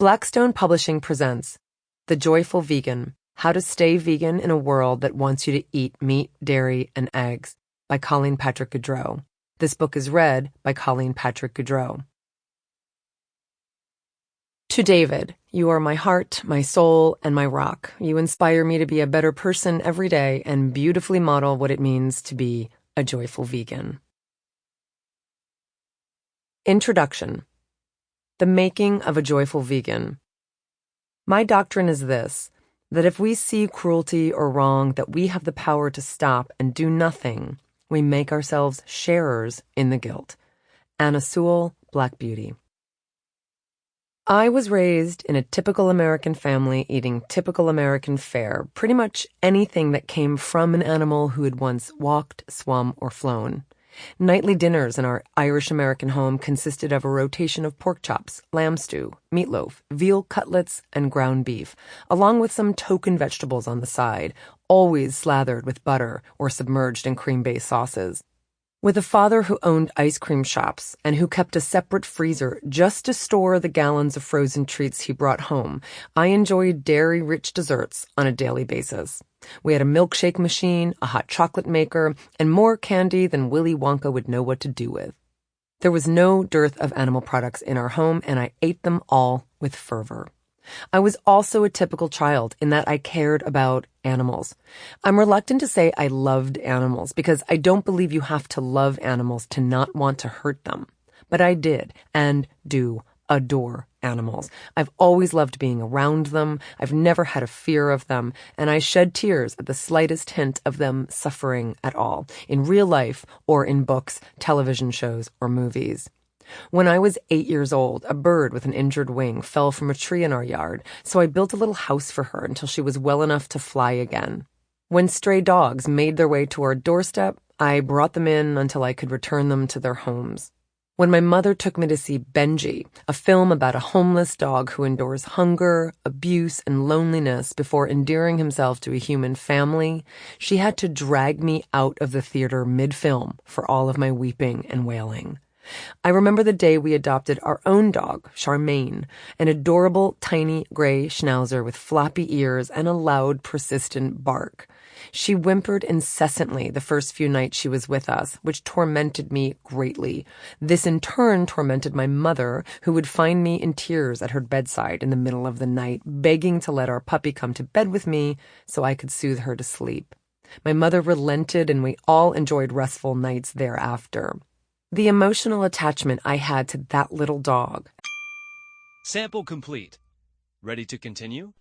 Blackstone Publishing presents The Joyful Vegan: How to Stay Vegan in a World That Wants You to Eat Meat, Dairy, and Eggs by Colleen Patrick-Goudreau. This book is read by Colleen Patrick-Goudreau. To David, you are my heart, my soul, and my rock. You inspire me to be a better person every day and beautifully model what it means to be a joyful vegan. Introduction. The making of a joyful vegan. My doctrine is this, that if we see cruelty or wrong that we have the power to stop and do nothing, we make ourselves sharers in the guilt. Anna Sewell, Black Beauty. I was raised in a typical American family eating typical American fare, pretty much anything that came from an animal who had once walked, swum, or flown. Nightly dinners in our Irish-American home consisted of a rotation of pork chops, lamb stew, meatloaf, veal cutlets, and ground beef, along with some token vegetables on the side, always slathered with butter or submerged in cream-based sauces. With a father who owned ice cream shops and who kept a separate freezer just to store the gallons of frozen treats he brought home, I enjoyed dairy-rich desserts on a daily basis. We had a milkshake machine, a hot chocolate maker, and more candy than Willy Wonka would know what to do with. There was no dearth of animal products in our home, and I ate them all with fervor. I was also a typical child in that I cared about animals. I'm reluctant to say I loved animals because I don't believe you have to love animals to not want to hurt them. But I did and do adore animals. I've always loved being around them. I've never had a fear of them, and I shed tears at the slightest hint of them suffering at all, in real life or in books, television shows, or movies. When I was 8 years old, a bird with an injured wing fell from a tree in our yard, so I built a little house for her until she was well enough to fly again. When stray dogs made their way to our doorstep, I brought them in until I could return them to their homes. When my mother took me to see Benji, a film about a homeless dog who endures hunger, abuse, and loneliness before endearing himself to a human family, she had to drag me out of the theater mid-film for all of my weeping and wailing. I remember the day we adopted our own dog, Charmaine, an adorable, tiny gray schnauzer with floppy ears and a loud, persistent bark. She whimpered incessantly the first few nights she was with us, which tormented me greatly. This in turn tormented my mother, who would find me in tears at her bedside in the middle of the night, begging to let our puppy come to bed with me so I could soothe her to sleep. My mother relented, and we all enjoyed restful nights thereafter. The emotional attachment I had to that little dog. Sample complete. Ready to continue?